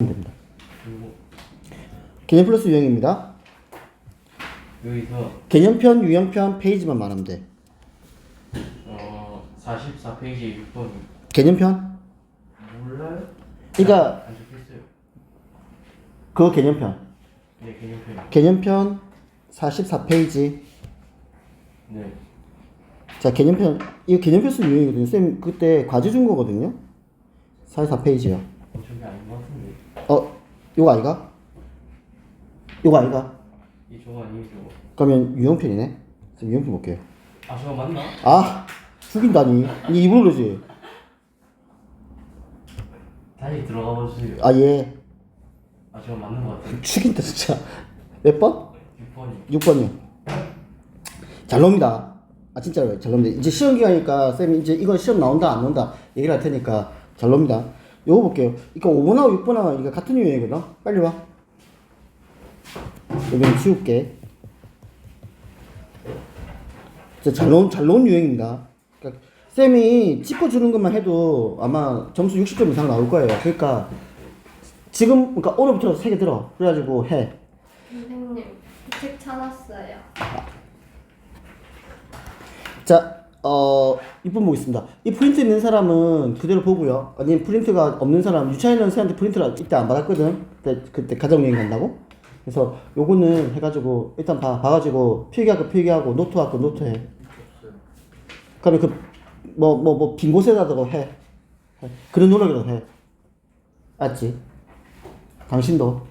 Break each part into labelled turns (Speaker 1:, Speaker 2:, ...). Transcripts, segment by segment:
Speaker 1: 됩니다. 개념 플러스 유형입니다.
Speaker 2: 여기서
Speaker 1: 개념편, 유형편 페이지만 말하면 돼.
Speaker 2: 44페이지 6번
Speaker 1: 개념편?
Speaker 2: 몰라요?
Speaker 1: 그러니까
Speaker 2: 안 적혀있어요.
Speaker 1: 그거 개념편.
Speaker 2: 네, 개념편.
Speaker 1: 개념편 44페이지.
Speaker 2: 네.
Speaker 1: 자, 개념편. 이거 개념 플러스 유형이거든요. 쌤 그때 과제 준 거거든요. 44페이지요.
Speaker 2: 저게 아닌 것 같은데.
Speaker 1: 요거 아이가? 요거 아이가?
Speaker 2: 이 저거 아니죠?
Speaker 1: 그러면 유형편이네. 쌤 유형편 볼게요.
Speaker 2: 아, 저거 맞나?
Speaker 1: 아, 죽인다니. 니 입으로 그러지?
Speaker 2: 다시 들어가 보세요.
Speaker 1: 아, 예.
Speaker 2: 아, 저거 맞는 것 같아요.
Speaker 1: 죽인다, 진짜. 몇 번?
Speaker 2: 6번이.
Speaker 1: 6번이요. 잘 나옵니다. 아, 진짜로 잘 나옵니다. 이제 시험 기간이니까 쌤이 이제 이거 시험 나온다 안 나온다 얘기를 할 테니까 잘 나옵니다. 요거 볼게요. 이거 5번하고 6번하고 이거 같은 유형이거든. 빨리 와. 여기는 지울게. 진짜 잘 나온 유형입니다. 그러니까 쌤이 짚어주는 것만 해도 아마 점수 60점 이상 나올 거예요. 그러니까 지금 그러니까 오늘부터 3개 들어. 그래가지고 해.
Speaker 3: 선생님, 책 찾았어요.
Speaker 1: 자, 6번 보겠습니다. 이 프린트 있는 사람은 그대로 보고요. 아니면 프린트가 없는 사람, 유치원에 있는 사람한테 프린트를 이때 안 받았거든. 그때 가정여행 간다고. 그래서 요거는 해가지고 일단 봐가지고 필기할 거 필기하고 노트할 거 노트해. 그러면 빈 곳에다가 해. 그런 노력이라도 해. 알지? 당신도.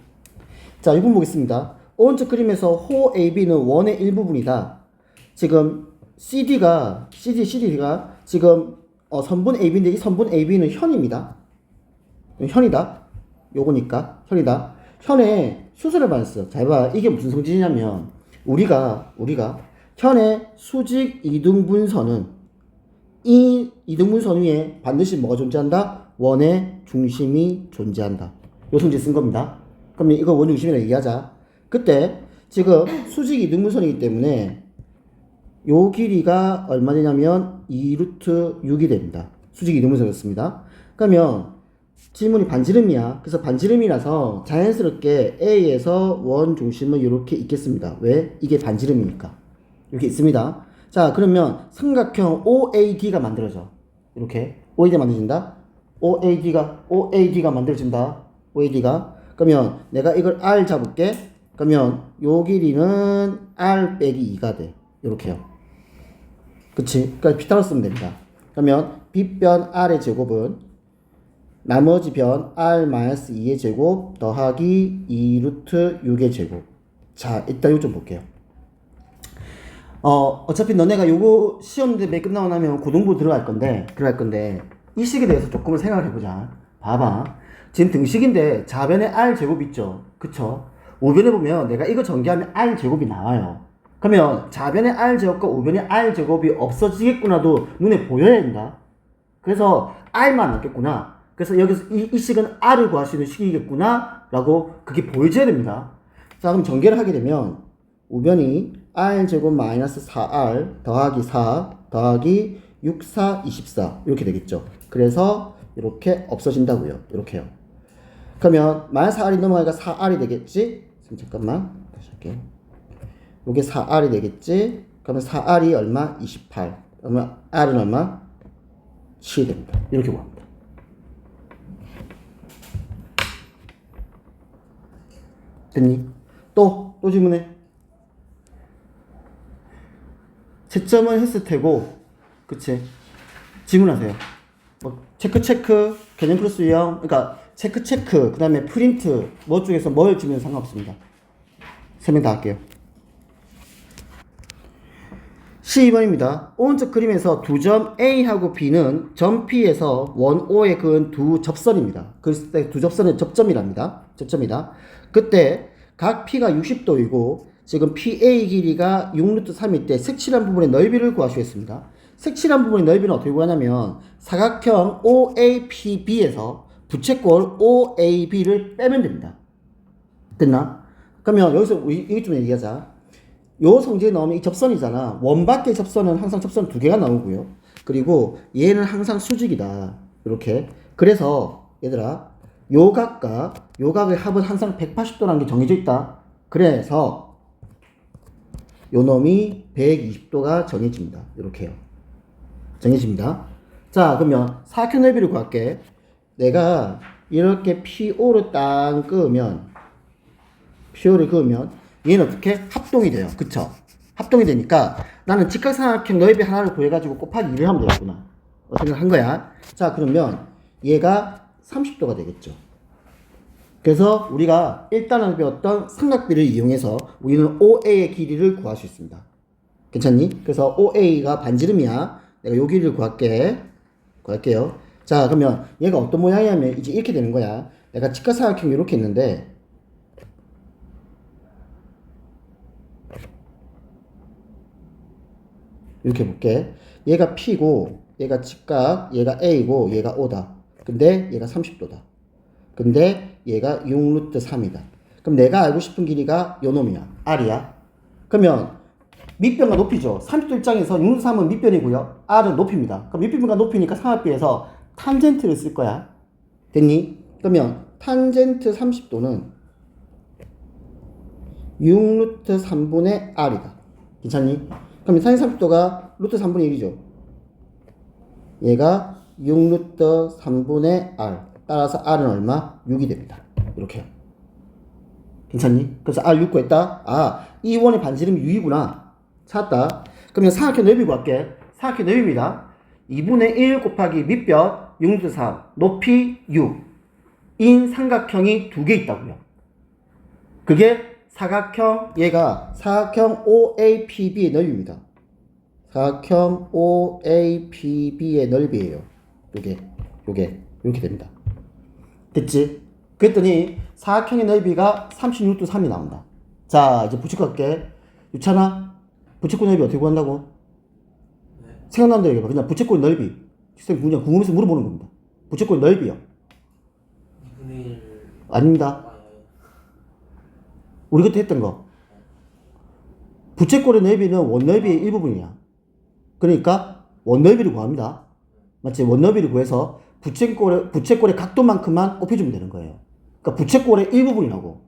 Speaker 1: 자, 6번 보겠습니다. 오른쪽 그림에서 호 AB는 원의 일부분이다. 지금 CD가 지금 선분 AB인데 이 선분 AB는 현입니다. 현이다. 요거니까 현이다. 현에 수술을 받았어. 잘 봐. 이게 무슨 성질이냐면 우리가 현의 수직 이등분선은 이 이등분선 위에 반드시 뭐가 존재한다? 원의 중심이 존재한다. 요 성질 쓴 겁니다. 그러면 이거 원 중심이라고 얘기하자. 그때 지금 수직 이등분선이기 때문에 요 길이가 얼마 되냐면 2루트 6이 됩니다. 수직 이등분선이었습니다. 그러면 질문이 반지름이야. 그래서 반지름이라서 자연스럽게 A에서 원 중심은 이렇게 있겠습니다. 왜? 이게 반지름이니까. 이렇게 있습니다. 자, 그러면 삼각형 OAD가 만들어져. 이렇게 OAD가 만들어진다. OAD가 만들어진다. OAD가. 그러면 내가 이걸 R 잡을게. 그러면 요 길이는 R 빼기 2가 돼. 이렇게요. 그치? 그러니까 피타고라스 쓰면 됩니다. 그러면 B변 R의 제곱은 나머지 변 R-2의 제곱 더하기 2루트 6의 제곱. 자, 일단 이거 좀 볼게요. 어차피 너네가 요거 시험 대회 끝나고 나면 고등부 들어갈 건데 이 식에 대해서 조금 생각을 해보자. 봐봐. 지금 등식인데 좌변에 R 제곱 있죠? 그쵸? 우변에 보면 내가 이거 전개하면 R 제곱이 나와요. 그러면 좌변에 R 제곱과 우변에 R 제곱이 없어지겠구나도 눈에 보여야 된다. 그래서 R만 남겠구나. 그래서 여기서 이 식은 R을 구할 수 있는 식이겠구나 라고 그게 보여줘야 됩니다. 자, 그럼 전개를 하게 되면 우변이 R제곱 마이너스 4R 더하기 4 더하기 6, 4, 24 이렇게 되겠죠. 그래서 이렇게 없어진다고요. 이렇게요. 그러면 마이너스 4R이 넘어가니까 4R이 되겠지? 잠깐만 다시 할게요. 요게 4R이 되겠지? 그러면 4R이 얼마? 28. 그러면 R은 얼마? 7이 됩니다. 이렇게 구합니다. 됐니? 또 질문해. 채점은 했을 테고, 그치? 질문하세요. 뭐, 체크, 개념 플러스 유형, 그러니까, 체크, 그 다음에 프린트, 뭐 중에서 뭘 주면 상관없습니다. 설명 다 할게요. 12번입니다. 오른쪽 그림에서 두 점 A하고 B는 점 P에서 원 O에 그은 두 접선입니다. 그 두 접선의 접점이랍니다. 접점이다. 그때 각 P가 60도이고 지금 PA 길이가 6루트 3일 때 색칠한 부분의 넓이를 구하시겠습니다. 색칠한 부분의 넓이는 어떻게 구하냐면 사각형 OAPB에서 부채꼴 OAB를 빼면 됩니다. 됐나? 그러면 여기서 이것 좀 얘기하자. 요 성질이 나오면 이 접선이잖아. 원 밖의 접선은 항상 접선 2개가 나오고요. 그리고 얘는 항상 수직이다. 이렇게. 그래서 얘들아 요 각과 요 각의 합은 항상 180도라는 게 정해져 있다. 그래서 요 놈이 120도가 정해집니다. 이렇게요. 정해집니다. 자, 그러면 사각형 넓이를 구할게. 내가 이렇게 PO를 딱 그으면 PO를 그으면 얘는 어떻게? 합동이 돼요. 그쵸? 합동이 되니까 나는 직각삼각형 넓이 하나를 구해가지고 곱하기 2를 하면 되겠구나. 어떻게 한 거야? 자, 그러면 얘가 30도가 되겠죠. 그래서 우리가 일단은 배웠던 삼각비를 이용해서 우리는 OA의 길이를 구할 수 있습니다. 괜찮니? 그래서 OA가 반지름이야. 내가 요 길이를 구할게요. 자, 그러면 얘가 어떤 모양이냐면 이제 이렇게 되는 거야. 내가 직각삼각형이 이렇게 있는데 이렇게 볼게. 얘가 P고 얘가 직각, 얘가 A고 얘가 O다. 근데 얘가 30도다. 근데 얘가 6루트 3이다. 그럼 내가 알고 싶은 길이가 요 놈이야. R이야. 그러면 밑변과 높이죠. 30도 입장에서 6루트 3은 밑변이고요. R은 높이입니다. 그럼 밑변과 높이니까 삼각비에서 탄젠트를 쓸 거야. 됐니? 그러면 탄젠트 30도는 6루트 3분의 R이다. 괜찮니? 그럼 탄젠트 30도가 루트 3분의 1이죠. 얘가 6루트 3분의 R. 따라서 R은 얼마? 6이 됩니다. 이렇게요. 괜찮니? 그래서 R 6 구했다. 아, 이 원의 반지름이 6이구나. 찾았다. 그러면 사각형 넓이 구할게. 사각형 넓이입니다. 2분의 1 곱하기 밑변 6루트 3 높이 6인 삼각형이 두 개 있다고요. 그게 사각형, 얘가 사각형 OAPB의 넓이입니다. 사각형 OAPB의 넓이에요. 요게 이렇게 됩니다. 됐지? 그랬더니 사각형의 넓이가 36도 3이 나온다. 자, 이제 부채꼴 할게. 유찬아, 부채꼴 넓이 어떻게 구한다고?
Speaker 2: 네.
Speaker 1: 생각나는 대로 얘기해봐. 그냥 부채꼴 넓이. 선생님 그냥 궁금해서 물어보는 겁니다. 부채꼴 넓이요.
Speaker 2: 2분의 1.
Speaker 1: 아닙니다. 우리 그때 했던 거. 부채꼴의 넓이는 원넓이의 일부분이야. 그러니까 원넓이를 구합니다. 맞지? 원넓이를 구해서 부채꼴의 각도만큼만 곱해주면 되는 거예요. 그러니까 부채꼴의 일부분이라고.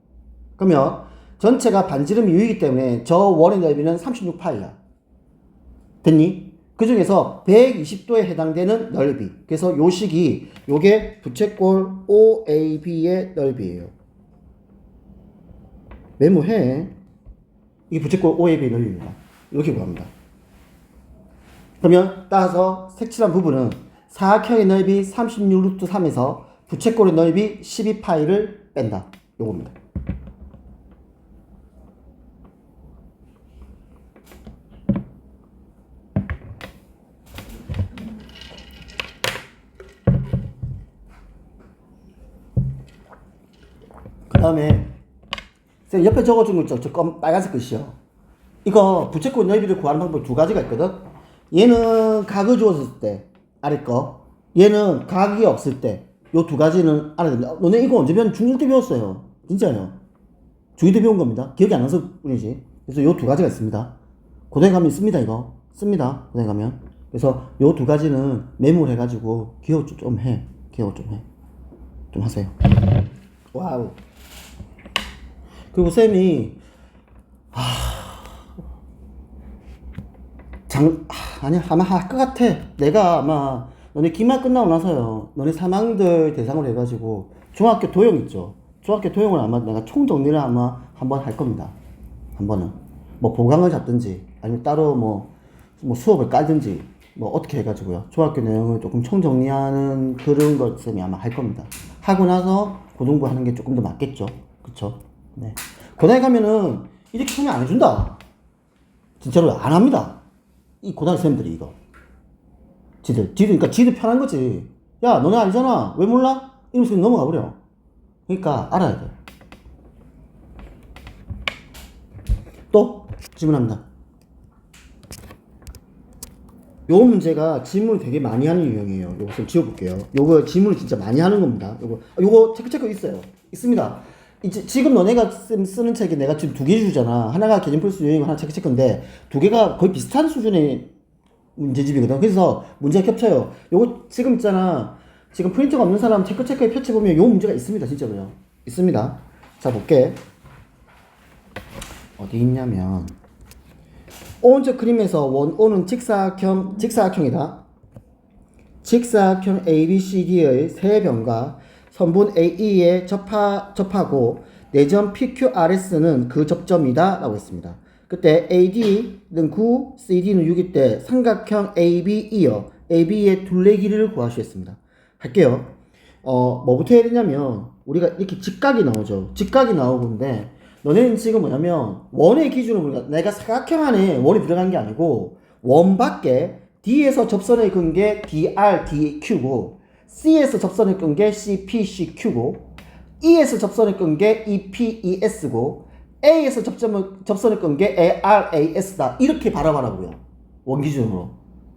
Speaker 1: 그러면 전체가 반지름이 6이기 때문에 저 원의 넓이는 36파이야. 됐니? 그 중에서 120도에 해당되는 넓이. 그래서 요 식이 요게 부채꼴 OAB의 넓이에요. 메모해. 이게 부채꼴 OAB의 넓이입니다. 이렇게 구합니다. 그러면 따라서 색칠한 부분은 사각형의 넓이 36루트 3에서 부채꼴의 넓이 12파이를 뺀다. 요겁니다. 그 다음에 옆에 적어준 거 있죠? 저 빨간색 글씨요. 이거 부채꼴 넓이를 구하는 방법이 두 가지가 있거든. 얘는 각을 주었을 때 아래 거, 얘는 각이 없을 때 요 두 가지는 알아야 됩니다. 너네 이거 언제 배웠? 중1 때 배웠어요. 진짜요. 중2 때 배운 겁니다. 기억이 안 나서 뿐이지. 그래서 요 두 가지가 있습니다. 고등에 가면 씁니다. 이거 씁니다. 고등에 가면. 그래서 요 두 가지는 메모를 해가지고 기억 좀 해. 좀 하세요. 와우. 그리고 쌤이 아니야, 아마 할 것 같아. 내가 아마 너네 기말 끝나고 나서요. 너네 3학년들 대상으로 해가지고 중학교 도형 있죠. 중학교 도형을 아마 내가 총정리를 아마 한번 할 겁니다. 한 번은 뭐 보강을 잡든지 아니면 따로 뭐 수업을 깔든지 뭐 어떻게 해가지고요. 중학교 내용을 조금 총정리하는 그런 것 쌤이 아마 할 겁니다. 하고 나서 고등부 하는 게 조금 더 맞겠죠. 그쵸? 네. 고등에 가면은 이렇게 설명 안 해준다. 진짜로 안 합니다. 이 고등학교 쌤들이 이거. 그러니까 지들 편한 거지. 야, 너네 알잖아. 왜 몰라? 이러면서 넘어가 버려. 그러니까 알아야 돼. 또 질문합니다. 요 문제가 질문을 되게 많이 하는 유형이에요. 요거 좀 지워볼게요. 요거 질문을 진짜 많이 하는 겁니다. 요거 체크 있어요. 있습니다. 이제 지금 너네가 쓰는 책이 내가 지금 두 개 주잖아. 하나가 개념 풀수 유형이고 하나 체크인데 두 개가 거의 비슷한 수준의 문제집이거든. 그래서 문제가 겹쳐요. 요거 지금 있잖아. 지금 프린트가 없는 사람 체크에 펼쳐보면 요 문제가 있습니다. 진짜로요. 있습니다. 자, 볼게. 어디 있냐면 오른쪽 그림에서 원오는 직사각형이다. 직사각형 ABCD의 세 변과 선분 AE에 접하고 내점 PQRS는 그 접점이다 라고 했습니다. 그때 AD는 9, CD는 6일 때 삼각형 ABE요. AB의 둘레 길이를 구하시겠습니다. 할게요. 뭐부터 해야 되냐면 우리가 이렇게 직각이 나오죠. 직각이 나오는데 너네는 지금 뭐냐면 원의 기준으로 우리가 내가 사각형 안에 원이 들어간 게 아니고 원 밖에 D에서 접선을 끈 게 DR, DQ고 C에서 접선을 끈 게 CP, CQ고 E에서 접선을 끈 게 EP, ES고 A에서 접선을 끈 게 AR, AS다. 이렇게 바라봐라고요. 원 기준으로.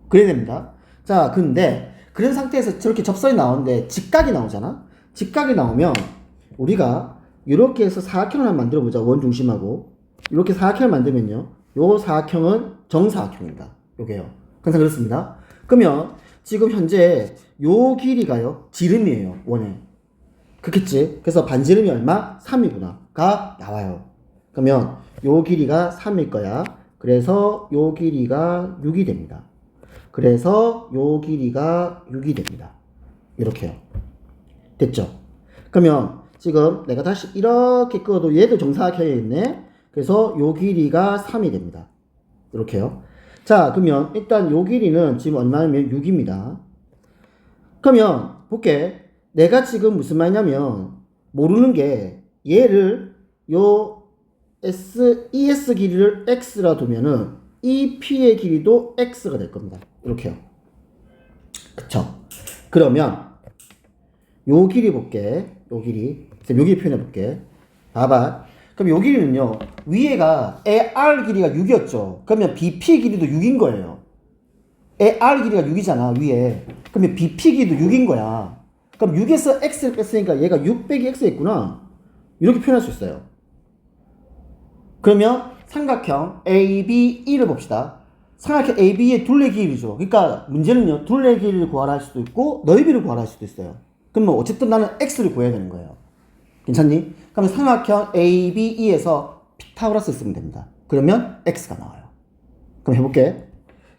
Speaker 1: 그래야 됩니다. 자, 근데 그런 상태에서 저렇게 접선이 나오는데 직각이 나오잖아. 직각이 나오면 우리가 이렇게 해서 사각형을 한번 만들어 보자. 원 중심하고 이렇게 사각형을 만들면요. 요 사각형은 정사각형입니다. 요게요. 항상 그렇습니다. 그러면 지금 현재 요 길이가요. 지름이에요. 원에. 그렇겠지? 그래서 반지름이 얼마? 3이구나. 가 나와요. 그러면 요 길이가 3일 거야. 그래서 요 길이가 6이 됩니다. 그래서 요 길이가 6이 됩니다. 이렇게요. 됐죠? 그러면 지금 내가 다시 이렇게 끄어도 얘도 정사각형에 있네. 그래서 요 길이가 3이 됩니다. 이렇게요. 자, 그러면 일단 요 길이는 지금 얼마냐면 6입니다. 그러면 볼게. 내가 지금 무슨 말이냐면 모르는 게 얘를 요 ES 길이를 X라 두면은 EP의 길이도 X가 될 겁니다. 이렇게요. 그쵸? 그러면 요 길이 볼게. 요 길이. 요 길이 표현해 볼게. 봐봐. 그럼 요 길이는요. 위에가 AR 길이가 6이었죠. 그러면 BP 길이도 6인 거예요. AR 길이가 6이잖아. 위에. 그러면 BP 길이도 6인 거야. 그럼 6에서 X를 뺐으니까 얘가 6 빼기 X였구나. 이렇게 표현할 수 있어요. 그러면 삼각형 ABE를 봅시다. 삼각형 AB의 둘레 길이죠. 그러니까 문제는요. 둘레 길이를 구하라 할 수도 있고 너희비를 구하라 할 수도 있어요. 그러면 어쨌든 나는 X를 구해야 되는 거예요. 괜찮니? 그러면 삼각형 ABE에서 피타고라스 쓰면 됩니다. 그러면 X가 나와요. 그럼 해볼게.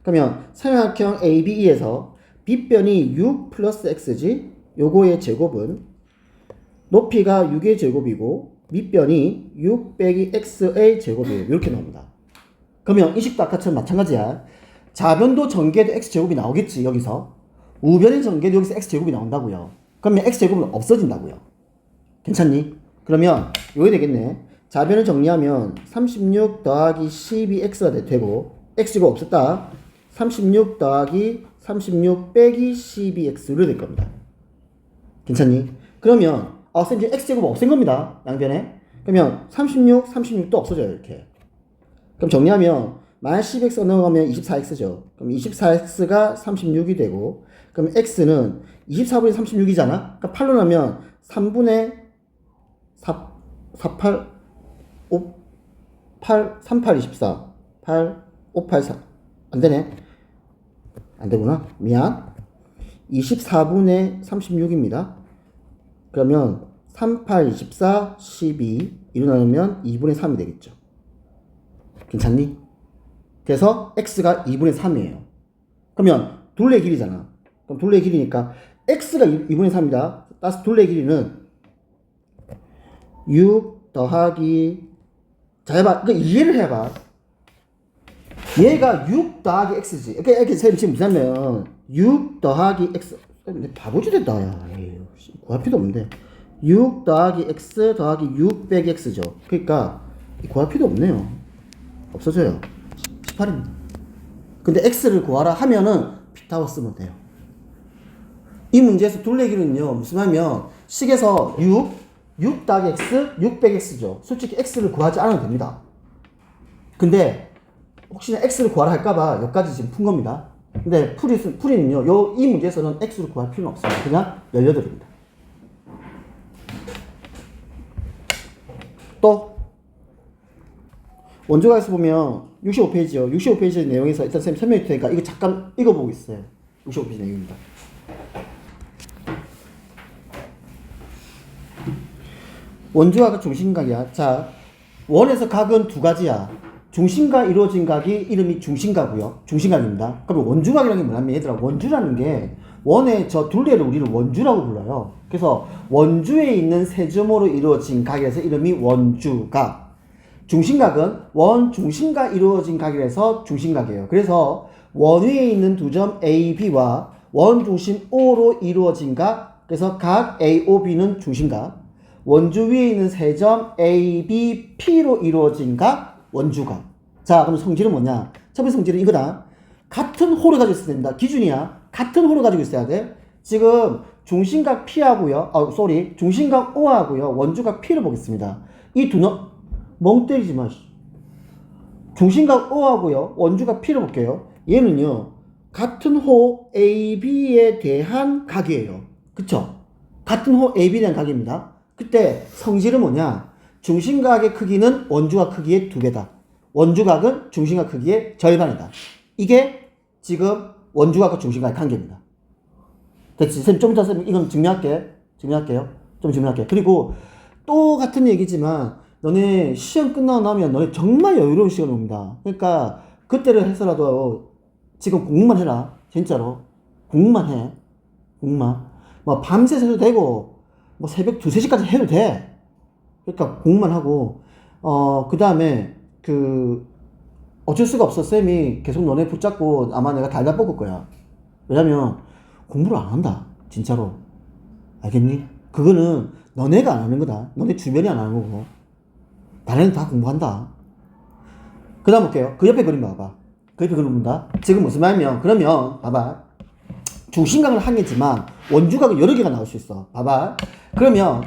Speaker 1: 그러면 삼각형 ABE에서 B변이 6 플러스 X지 요거의 제곱은 높이가 6의 제곱이고 밑변이 6 빼기 X의 제곱이에요. 이렇게 나옵니다. 그러면 이 식도 아까처럼 마찬가지야. 좌변도 전개도 X제곱이 나오겠지 여기서. 우변의 전개도 여기서 X제곱이 나온다고요. 그러면 X제곱은 없어진다고요. 괜찮니? 그러면 요게 되겠네. 좌변을 정리하면 36 더하기 12X가 되고 X제곱 없었다. 36 더하기 36 빼기 12X로 될 겁니다. 괜찮니? 그러면 선생님 X제곱 없앤 겁니다. 양변에. 그러면 36, 36도 없어져요. 이렇게. 그럼 정리하면 마이너스 10X 넣어가면 24X죠. 그럼 24X가 36이 되고 그럼 X는 24분의 36이잖아. 그러니까 8로 나면 3분의 48 5 8 38 24 8 5 8 4 안되네. 안되구나. 미안. 24분의 36입니다. 그러면 38, 24, 12 이로 나누면 2분의 3이 되겠죠. 괜찮니? 그래서 X가 2분의 3이에요. 그러면 둘레 길이잖아. 그럼 둘레 길이니까 X가 2분의 3이다. 따라서 둘레 길이는 6 더하기 자 해봐. 그러니까 이해를 해봐. 얘가 6 더하기 X지. 이렇게 쌤 지금 무슨 6 더하기 X 바보지 됐다. 야. 구할 필요 없는데 6 더하기 X 더하기 6 빼기 X죠. 그러니까 구할 필요 없네요. 없어져요. 18입니다. 근데 X를 구하라 하면은 피타고라스 쓰면 돼요. 이 문제에서 둘레 길이는요 무슨 말이냐면 식에서 6 더하기 X 6 빼기 X죠. 솔직히 X를 구하지 않아도 됩니다. 근데 혹시나 X를 구하라 할까봐 여기까지 지금 푼 겁니다. 근데 풀이는요 이 문제에서는 X를 구할 필요는 없습니다. 그냥 18입니다. 또 원조가에서 보면 65페이지요. 65페이지 내용에서 일단 쌤 설명해 드릴 테니까 이거 잠깐 읽어보고 있어요. 65페이지 내용입니다. 원주각은 중심각이야. 자, 원에서 각은 두 가지야. 중심과 이루어진 각이 이름이 중심각이고요. 중심각입니다. 그럼 원주각이라는 게 뭐냐면 얘들아, 원주라는 게 원의 저 둘레를 우리는 원주라고 불러요. 그래서 원주에 있는 세 점으로 이루어진 각이라서 이름이 원주각. 중심각은 원 중심과 이루어진 각이라서 중심각이에요. 그래서 원 위에 있는 두 점 A, B와 원 중심 O로 이루어진 각, 그래서 각 A, O, B는 중심각. 원주 위에 있는 세 점 A, B, P로 이루어진 각, 원주각. 자, 그럼 성질은 뭐냐? 첫 번째 성질은 이거다. 같은 호를 가지고 있어야 됩니다. 기준이야. 같은 호를 가지고 있어야 돼. 지금 중심각 P하고요. 중심각 O하고요. 원주각 P를 보겠습니다. 이 두 놈, 멍 때리지 마. 중심각 O하고요. 원주각 P를 볼게요. 얘는요, 같은 호 A, B에 대한 각이에요. 그쵸? 같은 호 A, B에 대한 각입니다. 그때 성질은 뭐냐? 중심각의 크기는 원주각 크기의 2배다. 원주각은 중심각 크기의 절반이다. 이게 지금 원주각과 중심각의 관계입니다. 됐지? 쌤 좀 이따 쌤 이건 증명할게요. 좀 증명할게요. 그리고 또 같은 얘기지만 너네 시험 끝나고 나면 너네 정말 여유로운 시간이 옵니다. 그러니까 그때를 해서라도 지금 공부만 해라. 진짜로. 공부만 해. 공부만. 뭐 밤새 해도 되고 뭐 새벽 2, 3시까지 해도 돼. 그러니까 공부만 하고 그 다음에 어쩔 수가 없어. 쌤이 계속 너네 붙잡고 아마 내가 달달 볶을 거야. 왜냐면 공부를 안 한다. 진짜로. 알겠니? 그거는 너네가 안 하는 거다. 너네 주변이 안 하는 거고. 다른 애는 다 공부한다. 그 다음 볼게요. 그 옆에 그림 봐봐. 그 옆에 그림 본다. 지금 무슨 말이면, 그러면, 봐봐. 중심각은 한 개지만, 원주각은 여러 개가 나올 수 있어. 봐봐. 그러면,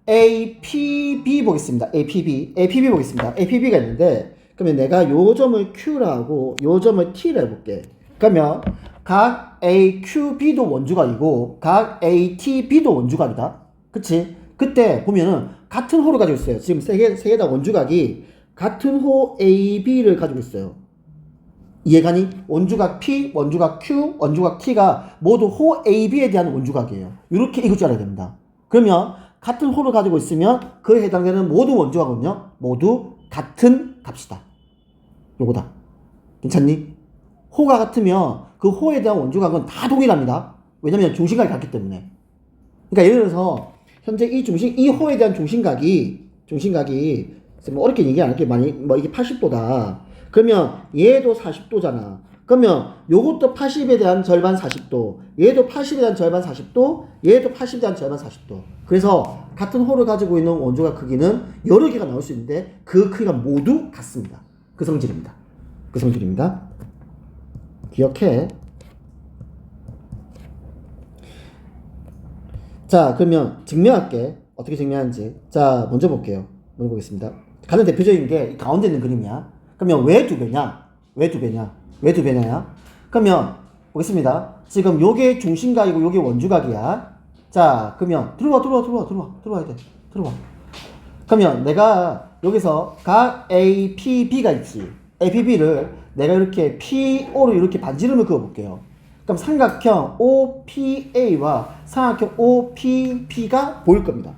Speaker 1: A, P, B 보겠습니다. A, P, B. A, P, B 보겠습니다. A, P, B가 있는데, 그러면 내가 요 점을 Q라고, 요 점을 T로 해볼게. 그러면, 각 A, Q, B도 원주각이고, 각 A, T, B도 원주각이다. 그치? 그때 보면은, 같은 호를 가지고 있어요. 지금 세 개 다 원주각이 같은 호 A, B를 가지고 있어요. 이해가니? 원주각 P, 원주각 Q, 원주각 T가 모두 호 A, B에 대한 원주각이에요. 이렇게 읽을 줄 알아야 됩니다. 그러면 같은 호를 가지고 있으면 그에 해당되는 모든 원주각은요, 모두 같은 값이다. 요거다. 괜찮니? 호가 같으면 그 호에 대한 원주각은 다 동일합니다. 왜냐면 중심각이 같기 때문에. 그러니까 예를 들어서 현재 이 호에 대한 중심각이 뭐 어렵게 얘기 안 할게. 이게 80도다. 그러면 얘도 40도잖아. 그러면 요것도 80에 대한 절반 40도, 얘도 80에 대한 절반 40도, 얘도 80에 대한 절반 40도. 그래서 같은 호를 가지고 있는 원주각 크기는 여러 개가 나올 수 있는데 그 크기가 모두 같습니다. 그 성질입니다. 그 성질입니다. 기억해. 자, 그러면 증명할게. 어떻게 증명하는지. 자, 먼저 볼게요. 먼저 보겠습니다. 가장 대표적인 게 이 가운데 있는 그림이야. 그러면 왜 2배냐? 왜 2배냐? 왜 2배냐야? 그러면 보겠습니다. 지금 요게 중심각이고 요게 원주각이야. 자, 그러면 들어와야 돼. 들어와. 그러면 내가 여기서 각 A, P, B가 있지. A, P, B를 내가 이렇게 P, O로 이렇게 반지름을 그어볼게요. 그럼 삼각형 OPA와 삼각형 OPP가 보일 겁니다.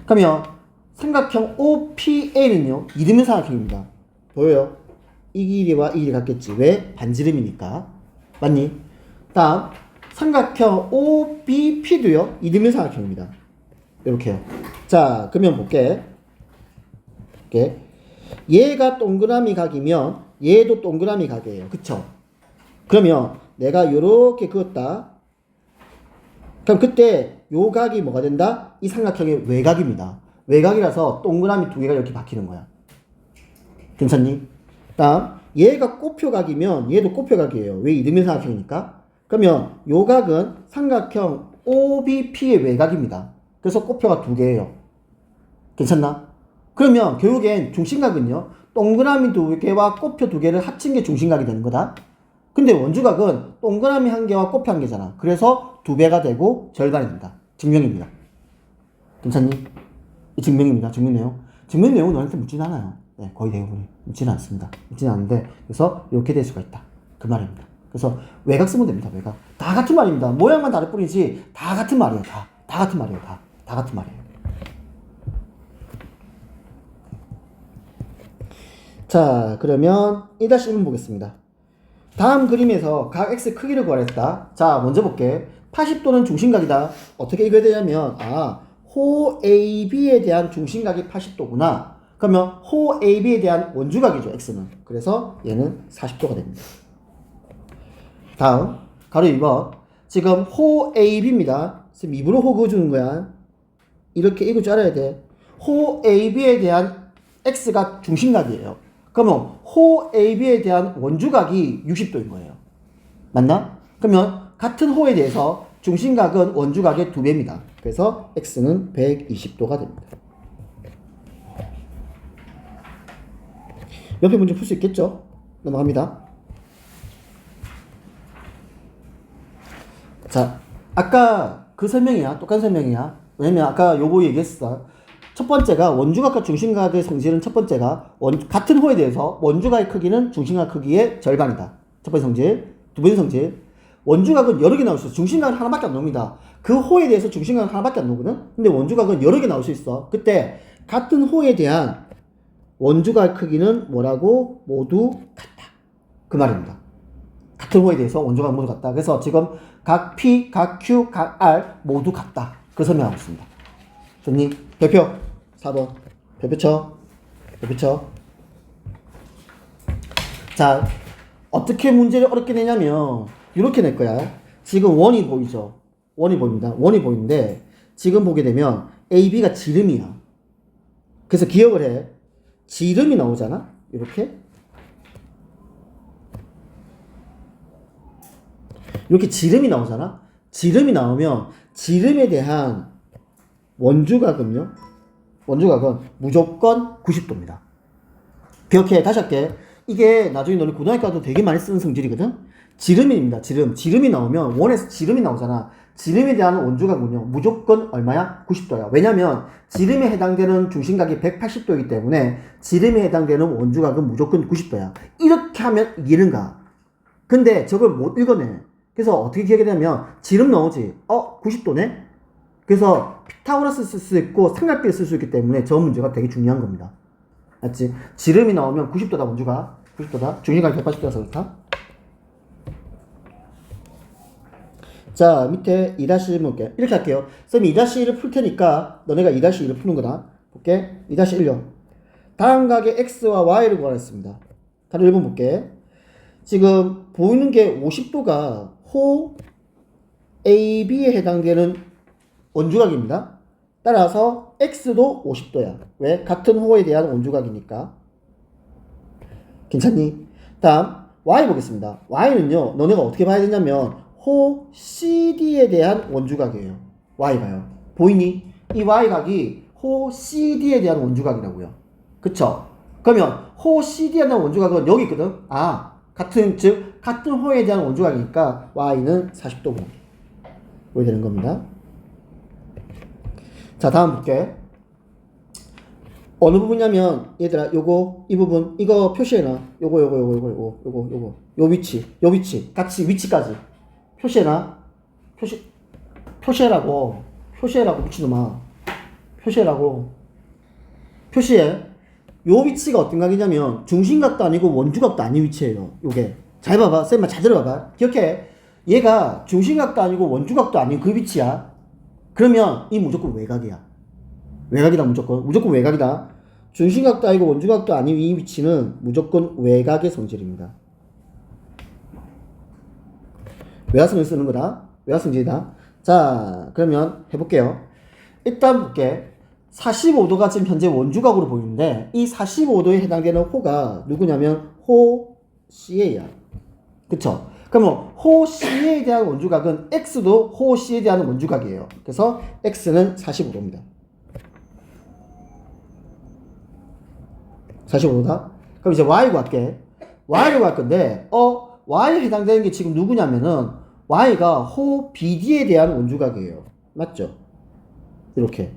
Speaker 1: 그러면 삼각형 OPA는요, 이등변 삼각형입니다. 보여요? 이 길이와 이 길이 같겠지. 왜? 반지름이니까. 맞니? 다음 삼각형 OBP도요, 이등변 삼각형입니다. 이렇게요. 자, 그러면 볼게. 얘가 동그라미 각이면 얘도 동그라미 각이에요. 그쵸? 그러면 내가 요렇게 그었다. 그럼 그때 요 각이 뭐가 된다? 이 삼각형의 외곽입니다. 외곽이라서 동그라미 2개가 이렇게 박히는 거야. 괜찮니? 다음 얘가 꼬표각이면 얘도 꼬표각이에요. 왜? 이등변 삼각형이니까. 그러면 요 각은 삼각형 OBP의 외곽입니다. 그래서 꼬표가 2개예요. 괜찮나? 그러면 결국엔 중심각은요, 동그라미 2개와 꼬표 2개를 합친 게 중심각이 되는 거다. 근데 원주각은 동그라미 1개와 꼬표 1개잖아. 그래서 2배가 되고 절반이 된다. 증명입니다. 괜찮니? 이 증명입니다. 증명 내용. 증명 내용은 너한테 묻지는 않아요. 네, 거의 대부분이 묻지는 않습니다. 묻지는 않는데, 그래서 이렇게 될 수가 있다. 그 말입니다. 그래서 외곽 쓰면 됩니다. 외곽. 다 같은 말입니다. 모양만 다를 뿐이지 다 같은 말이에요. 다 같은 말이에요. 다 같은 말이에요. 자, 그러면 1-1번 보겠습니다. 다음 그림에서 각 x 크기를 구하랬다. 자, 먼저 볼게. 80도는 중심각이다. 어떻게 읽어야 되냐면, 호 AB에 대한 중심각이 80도구나. 그러면 호 AB에 대한 원주각이죠, x는. 그래서 얘는 40도가 됩니다. 다음, 가로 2번. 지금 호 AB입니다. 지금 입으로 호 그어주는 거야. 이렇게 읽을 줄 알아야 돼. 호 AB에 대한 x가 중심각이에요. 그러면 호 AB에 대한 원주각이 60도인 거예요. 맞나? 그러면 같은 호에 대해서 중심각은 원주각의 2배입니다. 그래서 x는 120도가 됩니다. 옆에 문제 풀 수 있겠죠? 넘어갑니다. 자, 아까 그 설명이야. 똑같은 설명이야. 왜냐면 아까 요거 얘기했어. 첫 번째가 원주각과 중심각의 성질은 첫 번째가 같은 호에 대해서 원주각의 크기는 중심각 크기의 절반이다. 첫 번째 성질. 두 번째 성질. 원주각은 여러 개 나올 수 있어. 중심각은 하나밖에 안 나옵니다. 그 호에 대해서 중심각은 하나밖에 안 나오거든. 근데 원주각은 여러 개 나올 수 있어. 그때 같은 호에 대한 원주각 크기는 뭐라고? 모두 같다. 그 말입니다. 같은 호에 대해서 원주각 모두 같다. 그래서 지금 각 P, 각 Q, 각 R 모두 같다. 그 설명하고 있습니다. 좋니? 별표 4번. 별표 쳐. 별표 쳐. 자, 어떻게 문제를 어렵게 내냐면 이렇게 낼 거야. 지금 원이 보이죠? 원이 보입니다. 원이 보이는데 지금 보게 되면 AB가 지름이야. 그래서 기억을 해. 지름이 나오잖아? 이렇게. 이렇게 지름이 나오잖아? 지름이 나오면 지름에 대한 원주각은요? 원주각은 무조건 90도입니다. 기억해. 다시 할게. 이게 나중에 너네 고등학교 가도 되게 많이 쓰는 성질이거든? 지름입니다. 지름이 나오면 원에서 지름이 나오잖아. 지름에 대한 원주각은요. 무조건 얼마야? 90도야. 왜냐면 지름에 해당되는 중심각이 180도이기 때문에 지름에 해당되는 원주각은 무조건 90도야. 이렇게 하면 이해는 가. 근데 저걸 못 읽어내. 그래서 어떻게 기억이 되냐면 지름 나오지. 90도네? 그래서 피타고라스 쓸 수 있고 삼각비를 쓸 수 있기 때문에 저 문제가 되게 중요한 겁니다. 맞지? 지름이 나오면 90도다 원주가. 90도다. 중심각이 180도라서 그렇다. 자, 밑에 2-1 볼게. 이렇게 할게요. 쌤이 2-1을 풀 테니까 너네가 2-1을 푸는 거다. 볼게. 2-1요. 다음 각의 x와 y를 구하랬습니다. 다른 1번 볼게. 지금 보이는 게 50도가 호 AB에 해당되는 원주각입니다. 따라서 x도 50도야. 왜? 같은 호에 대한 원주각이니까. 괜찮니? 다음 y 보겠습니다. y는요. 너네가 어떻게 봐야 되냐면 호 CD에 대한 원주각이에요. y가요. 보이니? 이 y각이 호 CD에 대한 원주각이라고요. 그쵸? 그러면 호 CD에 대한 원주각은 여기 있거든. 같은 호에 대한 원주각이니까 y는 40도고 보게 되는 겁니다. 자, 다음 볼게. 어느 부분이냐면 얘들아 이 부분 이거 표시해놔. 요거 요 위치 같이 위치까지 표시해놔. 표시해라고 미친놈아. 표시해. 요 위치가 어떤 각이냐면 중심각도 아니고 원주각도 아닌 위치예요. 요게 잘 봐봐. 쌤만 잘 들어봐봐. 기억해. 얘가 중심각도 아니고 원주각도 아닌 그 위치야. 그러면 이 무조건 외곽이야. 외곽이다. 무조건 외곽이다. 중심각도 아니고 원주각도 아닌 이 위치는 무조건 외곽의 성질입니다. 외곽성을 쓰는 거다. 외곽성질이다. 자, 그러면 해볼게요. 일단 볼게. 45도가 지금 현재 원주각으로 보이는데 이 45도에 해당되는 호가 누구냐면 호 C야. 그쵸? 그러면 호 C에 대한 원주각은 X도 호 C에 대한 원주각이에요. 그래서 X는 45도입니다. 45도다. 그럼 이제 Y로 갈게. Y로 갈 건데 Y에 해당되는 게 지금 누구냐면은 Y가 호 BD에 대한 원주각이에요. 맞죠? 이렇게.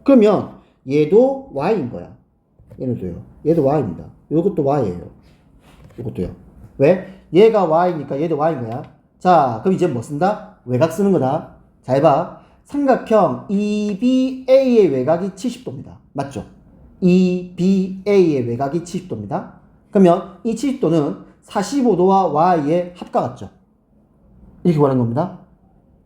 Speaker 1: 그러면 얘도 Y인 거야. 얘는도요. 얘도 Y입니다. 요것도 Y예요. 요것도요. 왜? 얘가 Y니까 얘도 Y인 거야. 자, 그럼 이제 뭐 쓴다? 외곽 쓰는 거다. 잘 봐. 삼각형 EBA의 외곽이 70도입니다. 맞죠? EBA의 외곽이 70도입니다. 그러면 이 70도는 45도와 Y의 합과 같죠. 이렇게 구하는 겁니다.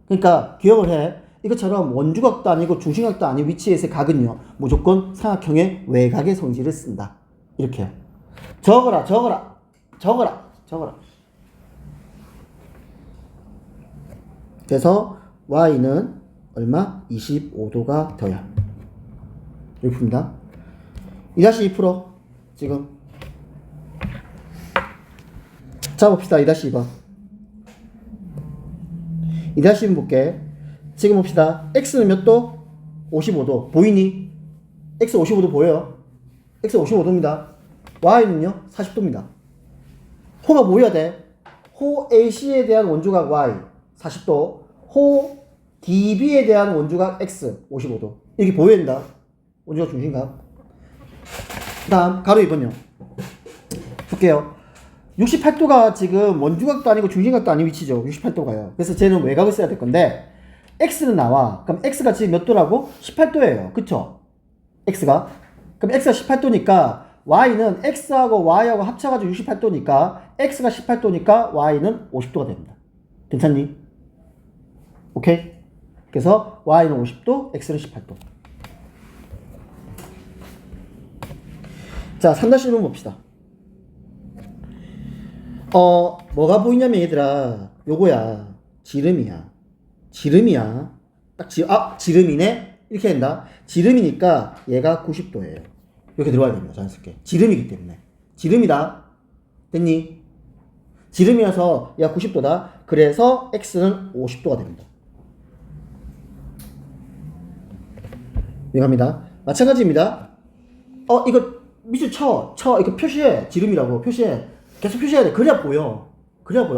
Speaker 1: 그러니까 기억을 해. 이것처럼 원주각도 아니고 중심각도 아닌 위치에서의 각은요, 무조건 삼각형의 외곽의 성질을 쓴다. 이렇게요. 적어라. 그래서 Y는 얼마? 25도가 더야. 이렇게 풉니다. 2-2 풀어. 지금. 자, 봅시다. 2-2번. 2-2번 볼게. 지금 봅시다. X는 몇 도? 55도. 보이니? X 55도 보여요? X 55도입니다. Y는요? 40도입니다. 호가 보여야 돼. 호 AC에 대한 원주각 Y 40도. 호 DB에 대한 원주각 X 55도. 이렇게 보여야 된다. 원주각 중심각. 그 다음 가로 2번요. 볼게요. 68도가 지금 원주각도 아니고 중심각도 아닌 위치죠. 68도가요. 그래서 쟤는 외곽을 써야 될 건데 X는 나와. 그럼 X가 지금 몇 도라고? 18도예요. 그쵸? X가. 그럼 X가 18도니까 Y는 X하고 Y하고 합쳐가지고 68도니까 X가 18도니까 Y는 50도가 됩니다. 괜찮니? 오케이? 그래서 Y는 50도, X는 18도. 자, 3-1번 봅시다. 뭐가 보이냐면 얘들아, 요거야. 지름이야. 딱 지름이네? 이렇게 된다. 지름이니까 얘가 90도예요. 이렇게 들어가야 됩니다. 자연스럽게. 지름이기 때문에. 지름이다. 됐니? 지름이어서 얘가 90도다. 그래서 X는 50도가 됩니다. 이해갑니다. 마찬가지입니다. 이거 밑줄 쳐. 이거 표시해. 지름이라고. 표시해. 계속 표시해야 돼. 그래야 보여.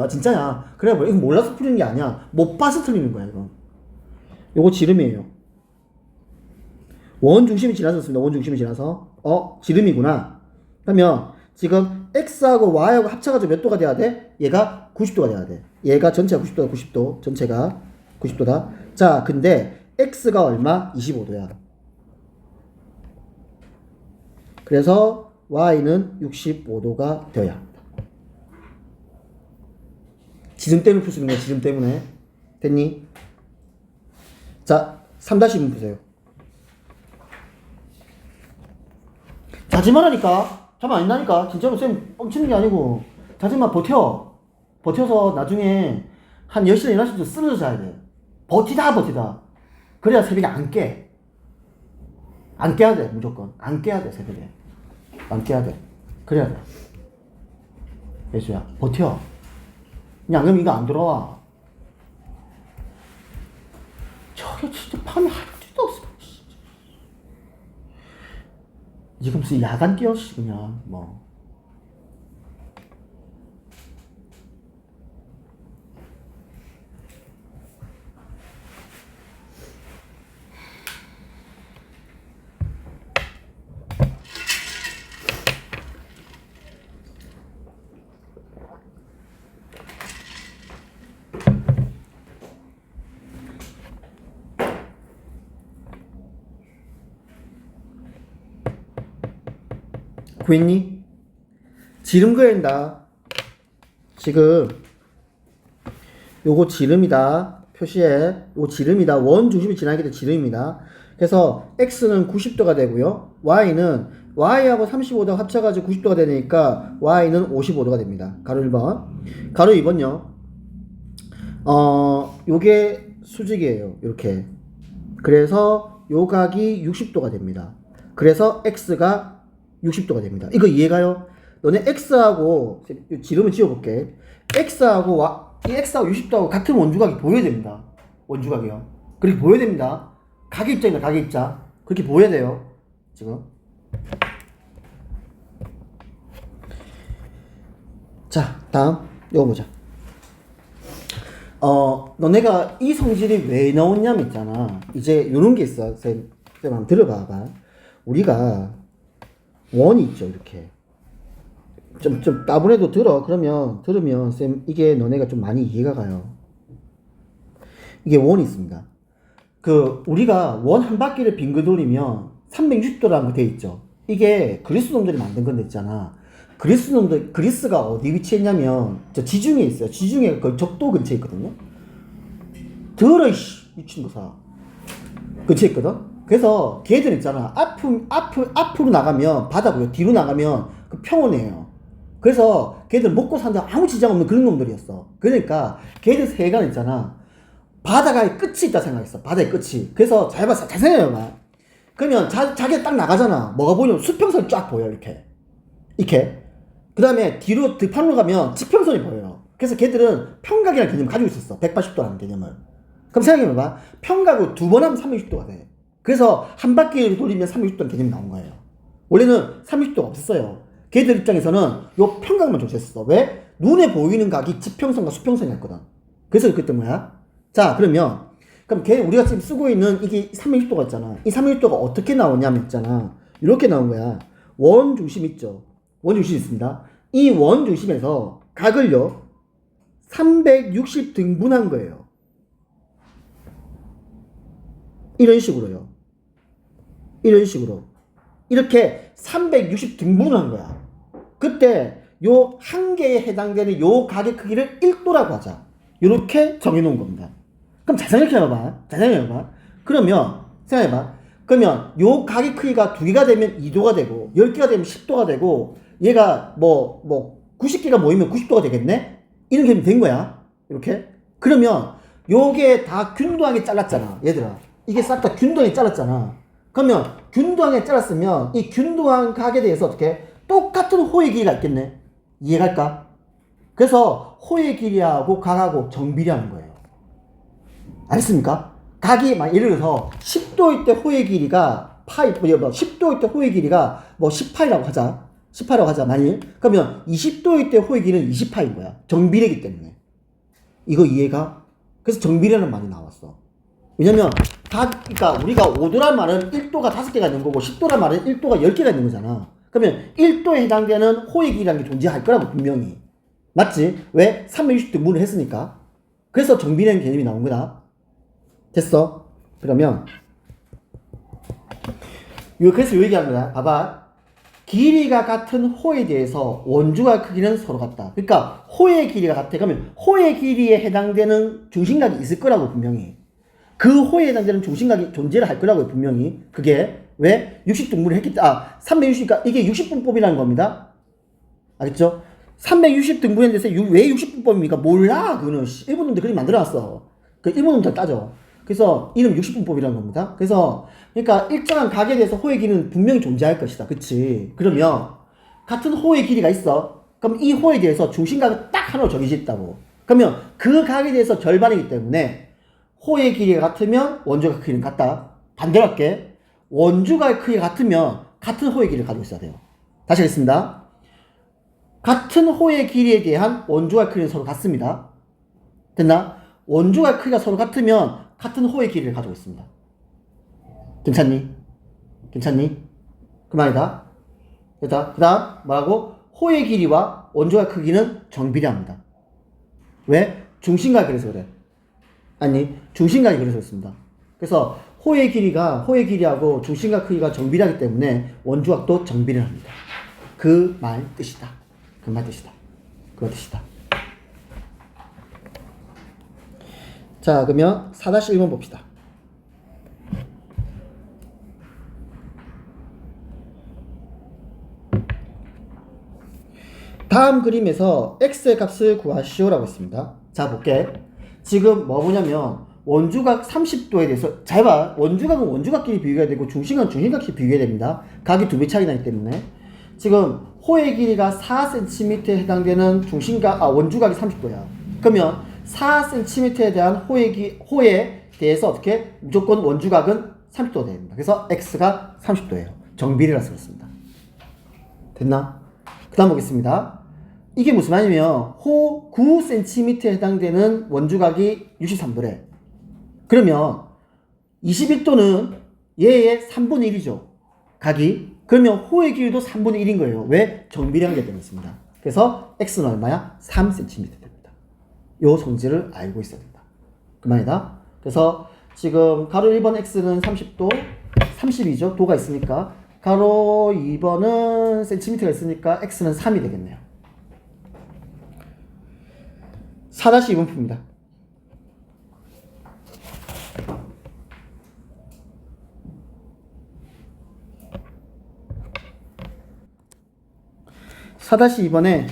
Speaker 1: 아, 진짜야. 그래야 보여. 이거 몰라서 풀리는 게 아니야. 못 봐서 틀리는 거야, 이거. 요거 지름이에요. 원 중심이 지나서 씁니다. 원 중심이 지나서. 지름이구나. 그러면 지금 X하고 Y하고 합쳐가지고 몇 도가 돼야 돼? 얘가 90도가 돼야 돼. 얘가 전체가 90도다. 90도. 전체가 90도다. 자, 근데 X가 얼마? 25도야. 그래서 Y는 65도가 되어야 합니다. 지름 때문에 풀 수 있는 거야. 지름 때문에. 됐니? 자, 3-2번 보세요. 자지만 하니까. 잠깐 아닌다니까. 진짜로 쌤 뻥치는 게 아니고. 자지만 버텨서 나중에 한 10시나 11시도 쓰러져 자야 돼. 버티다. 그래야 새벽에 안 깨. 안 깨야 돼, 무조건. 안 깨야 돼, 새벽에. 안 깨야 돼. 그래야 돼. 예수야, 버텨. 그냥 그럼 이거 안 돌아와. 저게 진짜 밤에 할 줄도 없어. 지금 무슨 야간 뛰었어, 그냥, 뭐. 구했니? 지름 그어야 된다. 지금 요거 지름이다. 표시해. 요거 지름이다. 원 중심이 지나게 될 지름입니다. 그래서 X는 90도가 되고요. Y는 Y하고 35도가 합쳐가지고 90도가 되니까 Y는 55도가 됩니다. 가로 1번. 가로 2번요. 요게 수직이에요. 이렇게. 그래서 요 각이 60도가 됩니다. 그래서 X가 60도가 됩니다. 이거 이해가요? 너네 X하고 지름을 지어볼게. X하고 이 X하고 60도하고 같은 원주각이 보여야 됩니다. 원주각이요. 그렇게 보여야 됩니다. 각의 입장이다. 각의 입장. 그렇게 보여야 돼요. 지금. 자, 다음 이거 보자. 너네가 이 성질이 왜 나오냐면 있잖아. 이제 요런 게 있어. 쌤 한번 들어봐봐. 우리가 원이 있죠, 이렇게. 좀 따분해도 들으면, 쌤, 이게 너네가 좀 많이 이해가 가요. 이게 원이 있습니다. 우리가 원 한 바퀴를 빙글 돌리면 360도라는 거 돼 있죠. 이게 그리스 놈들이 만든 건데 있잖아. 그리스가 어디 위치에 있냐면 저 지중해에 있어요. 지중해 그 적도 근처에 있거든요. 더러 이씨 미친 거사 근처에 있거든. 그래서 걔들 있잖아. 앞으로 나가면 바다고요. 뒤로 나가면 그 평원이에요. 그래서 걔들 먹고 사는데 아무 지장 없는 그런 놈들이었어. 그러니까 걔들 세계관 있잖아. 바다가 끝이 있다 생각했어. 바다의 끝이. 그래서 잘 생각해봐. 그러면 자기가 딱 나가잖아. 뭐가 보이냐면 수평선이 쫙 보여. 이렇게. 그 다음에 뒤로 뒷판으로 가면 지평선이 보여요. 그래서 걔들은 평각이라는 개념을 가지고 있었어. 180도라는 개념을. 그럼 생각해봐봐. 평각을 두 번 하면 360도가 돼. 그래서 한 바퀴를 돌리면 360도라는 개념이 나온 거예요. 원래는 360도가 없었어요. 걔들 입장에서는 요 평각만 존재했어. 왜? 눈에 보이는 각이 지평선과 수평선이었거든. 그래서 그랬던 거야. 자, 그럼 우리가 지금 쓰고 있는 이게 360도가 있잖아. 이 360도가 어떻게 나오냐면 있잖아. 이렇게 나온 거야. 원 중심 있죠. 원 중심 있습니다. 이 원 중심에서 각을요 360 등분한 거예요. 이런 식으로요. 이런 식으로. 이렇게 360 등분을 한 거야. 그때 요 한 개에 해당되는 요 각의 크기를 1도라고 하자. 이렇게 정해놓은 겁니다. 그럼 잘 생각해봐. 그러면 생각해봐. 그러면 요 각의 크기가 2개가 되면 2도가 되고 10개가 되면 10도가 되고 얘가 90개가 모이면 90도가 되겠네? 이런 개념이 된 거야. 이렇게. 그러면 요게 다 균등하게 잘랐잖아. 얘들아. 이게 싹 다 균등하게 잘랐잖아. 그러면 균등하게 잘랐으면 이 균등한 각에 대해서 어떻게 똑같은 호의 길이가 있겠네. 이해갈까? 그래서 호의 길이하고 각하고 정비례하는 거예요. 알겠습니까? 각이 막 예를 들어서 10도일 때 호의 길이가 10도일 때 호의 길이가 10파이라고 하자. 10파이라고 하자. 만일 그러면 20도일 때 호의 길이는 20파인 거야. 정비례이기 때문에. 이거 이해가? 그래서 정비례라는 말이 나왔어. 왜냐면 그러니까 우리가 5도란 말은 1도가 5개가 있는 거고 10도란 말은 1도가 10개가 있는 거잖아. 그러면 1도에 해당되는 호의 길이라는 게 존재할 거라고 분명히. 맞지? 왜? 360 등분을 했으니까. 그래서 정비례는 개념이 나온 거다. 됐어? 그러면 그래서 요 얘기하는 거야. 봐봐. 길이가 같은 호에 대해서 원주각 크기는 서로 같다. 그러니까 호의 길이가 같아. 그러면 호의 길이에 해당되는 중심각이 있을 거라고 분명히. 그 호에 해당되는 중심각이 존재를 할 거라고요. 분명히. 그게 왜? 60등분을 했기 때문에 360이니까 이게 60분법이라는 겁니다. 알겠죠? 360등분에 대해서 왜 60분법입니까? 몰라. 그거는 일본 놈들 그림 만들어놨어. 그 일본 놈들 따져. 그래서 이름 60분법이라는 겁니다. 그래서 그러니까 일정한 각에 대해서 호의 길이는 분명히 존재할 것이다. 그치? 그러면 같은 호의 길이가 있어. 그럼 이 호에 대해서 중심각을 딱 하나로 정해져 있다고. 그러면 그 각에 대해서 절반이기 때문에 호의 길이가 같으면 원주각 크기는 같다. 반대로 할게. 원주각 크기가 같으면 같은 호의 길이를 가지고 있어야 돼요. 다시 하겠습니다. 같은 호의 길이에 대한 원주각 크기는 서로 같습니다. 됐나? 원주각 크기가 서로 같으면 같은 호의 길이를 가지고 있습니다. 괜찮니? 그 말이다. 됐다. 그 다음 뭐라고? 호의 길이와 원주각 크기는 정비례합니다. 왜? 중심각이 그래서 그래. 아니, 중심각이 그래서 그렇습니다. 그래서 호의 길이하고 중심각 크기가 정비례하기 때문에 원주각도 정비례합니다. 그 말 뜻이다. 그 뜻이다. 자, 그러면 4-1번 봅시다. 다음 그림에서 x의 값을 구하시오라고 했습니다. 자, 볼게. 지금 뭐 보냐면 원주각 30도에 대해서 잘 봐. 원주각은 원주각끼리 비교해야 되고 중심각은 중심각끼리 비교해야 됩니다. 각이 2배 차이 나기 때문에. 지금 호의 길이가 4cm에 해당되는 원주각이 30도야. 그러면 4cm에 대한 호에 대해서 어떻게? 무조건 원주각은 30도가 됩니다. 그래서 x가 30도예요. 정비례라서 그렇습니다. 됐나? 그 다음 보겠습니다. 이게 무슨 말이냐면 호 9cm에 해당되는 원주각이 63도래. 그러면 21도는 얘의 3분의 1이죠. 각이. 그러면 호의 길이도 3분의 1인 거예요. 왜? 정비례한 게 되어 있습니다. 그래서 x는 얼마야? 3cm 됩니다. 요 성질을 알고 있어야 된다. 그 말이다. 그래서 지금 가로 1번 x는 30도, 30이죠. 도가 있으니까 가로 2번은 센티미터가 있으니까 x는 3이 되겠네요. 4-2번 풉니다. (4-2번에)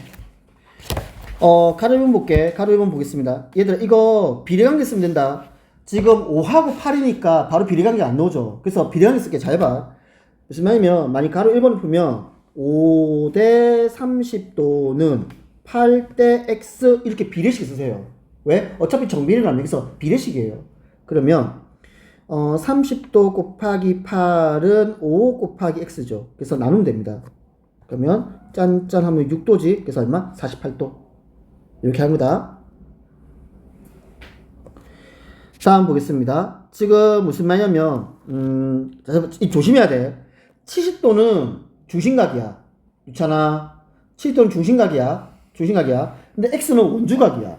Speaker 1: 가로 1번 볼게. 가로 1번 보겠습니다. 얘들아, 이거 비례관계 쓰면 된다. 지금 5하고 8이니까 바로 비례관계 안 나오죠. 그래서 비례관계 쓸게. 잘 봐. 무슨 말이냐면, 만약 가로 1번을 보면 5대 30도는 8대 x 이렇게 비례식 쓰세요. 왜? 어차피 정비례라면 여기서 비례식이에요. 그러면 30도 곱하기 8은 5 곱하기 x죠. 그래서 나누면 됩니다. 그러면 짠짠 하면 6도지. 그래서 얼마? 48도. 이렇게 합니다. 다음 보겠습니다. 지금 무슨 말이냐면 조심해야 돼. 70도는 중심각이야. 그렇잖아. 70도는 중심각이야. 근데 x는 원주각이야.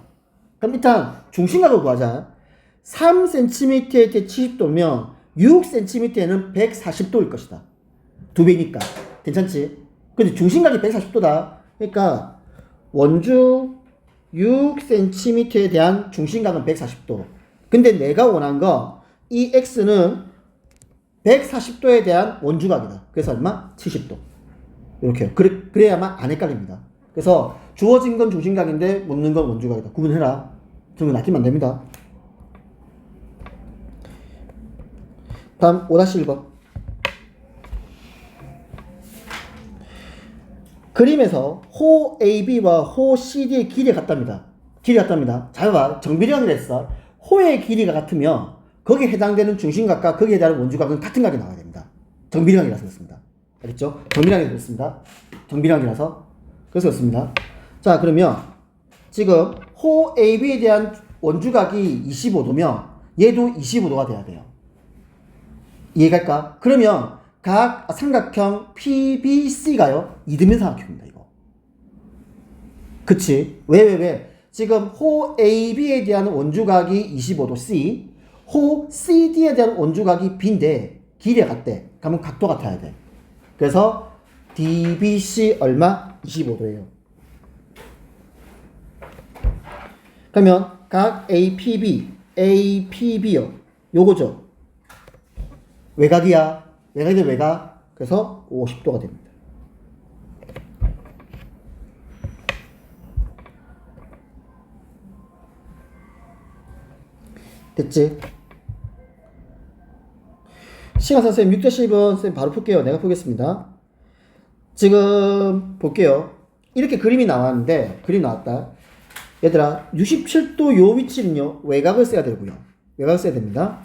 Speaker 1: 그럼 일단 중심각을 구하자. 3cm에 70도면 6cm에는 140도일 것이다. 2배니까. 괜찮지? 근데 중심각이 140도다. 그러니까 원주 6cm에 대한 중심각은 140도. 근데 내가 원한 거 이 x는 140도에 대한 원주각이다. 그래서 얼마? 70도. 이렇게요. 그래야만 안 헷갈립니다. 그래서 주어진 건 중심각인데 묻는 건 원주각이다. 구분해라. 그런 거 낚이면 안 됩니다. 다음 5-1번. 그림에서 호 AB와 호 CD의 길이가 같답니다. 잘 봐. 정비례관계를 했어. 호의 길이가 같으면 거기에 해당되는 중심각과 거기에 해당하는 원주각은 같은 각이 나와야 됩니다. 정비례관계라서 그렇습니다. 알겠죠? 정비례관계라서 그래서 그렇습니다. 자, 그러면 지금 호 AB에 대한 원주각이 25도면 얘도 25도가 돼야 돼요. 이해갈까? 그러면 삼각형 PBC가요, 이등변 삼각형입니다, 이거. 그치? 왜? 지금 호 AB에 대한 원주각이 25도 C, 호 CD에 대한 원주각이 B인데 길이가 같대. 그러면 각도 같아야 돼. 그래서 DBC 얼마? 25도예요. 그러면 각 APB요. 요거죠. 외곽이야. 외곽이 외곽. 그래서 50도가 됩니다. 됐지? 시간 선생님 6-1번 선생님 바로 풀게요. 내가 풀겠습니다. 지금 볼게요. 이렇게 그림이 나왔는데, 그림 나왔다. 얘들아, 67도 요 위치는요, 외곽을 써야 되고요. 외곽을 써야 됩니다.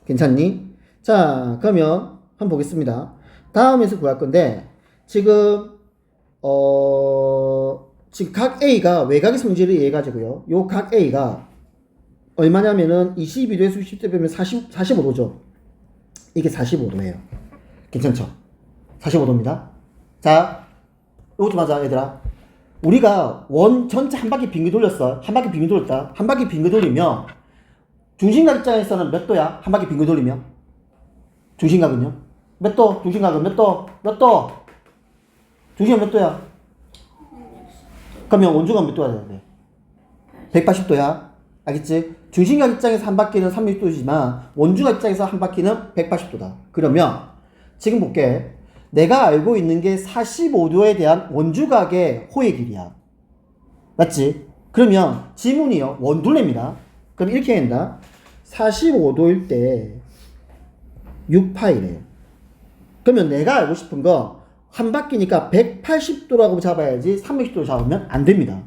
Speaker 1: 괜찮니? 자, 그러면 한번 보겠습니다. 다음에서 구할 건데, 지금 각 A가 외곽의 성질을 이해해가지고요. 요 각 A가 얼마냐면은 22도에서 60도 빼면 45도죠. 이게 45도예요. 괜찮죠? 45도입니다. 자, 이것도 맞아, 얘들아. 우리가 원 전체 한 바퀴 빙글 돌렸어. 한 바퀴 빙글 돌렸다. 한 바퀴 빙글 돌리면 중심각 입장에서는 몇 도야? 한 바퀴 빙글 돌리면? 중심각은요? 몇 도? 중심각은 몇 도? 중심각 몇 도야? 그러면 원주각 몇 도야 돼? 180도야. 알겠지? 중심각 입장에서 한 바퀴는 36도지만 원주각 입장에서 한 바퀴는 180도다. 그러면 지금 볼게. 내가 알고 있는 게 45도에 대한 원주각의 호의 길이야. 맞지? 그러면 지문이요. 원둘레입니다. 그럼 이렇게 해야 된다. 45도일 때 6파이래요. 그러면 내가 알고 싶은 거 한 바퀴니까 180도라고 잡아야지 360도로 잡으면 안 됩니다.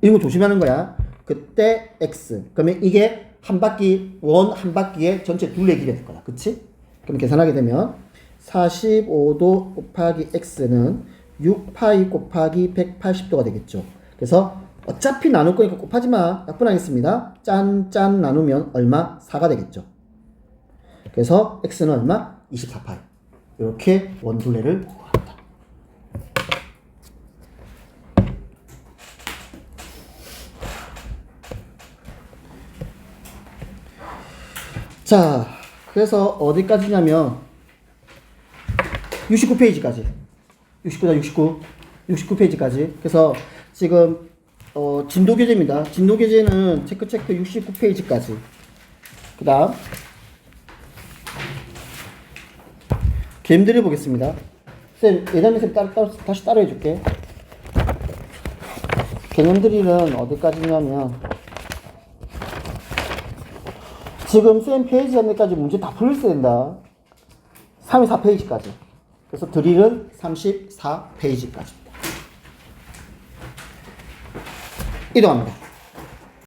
Speaker 1: 이런 거 조심하는 거야. 그때 x. 그러면 이게 한 바퀴, 한 바퀴의 전체 둘레 길이가 될 거다. 그치? 그럼 계산하게 되면 45도 곱하기 x는 6파이 곱하기 180도가 되겠죠. 그래서 어차피 나눌 거니까 곱하지 마. 약분하겠습니다. 짠짠 나누면 얼마? 4가 되겠죠. 그래서 x는 얼마? 24파이. 이렇게 원둘레를 구한다. 자, 그래서 어디까지냐면 69페이지까지. 69페이지까지. 그래서 지금 진도 교재입니다. 진도 교재는 체크 69페이지까지. 그다음 개념들을 보겠습니다. 쌤, 예전에 쌤 다시 따로 해줄게. 개념들은 어디까지냐면 지금 쌤 페이지 안에까지 문제 다 풀렸어야 된다. 34페이지까지. 그래서 드릴은 34페이지까지입니다. 이동합니다.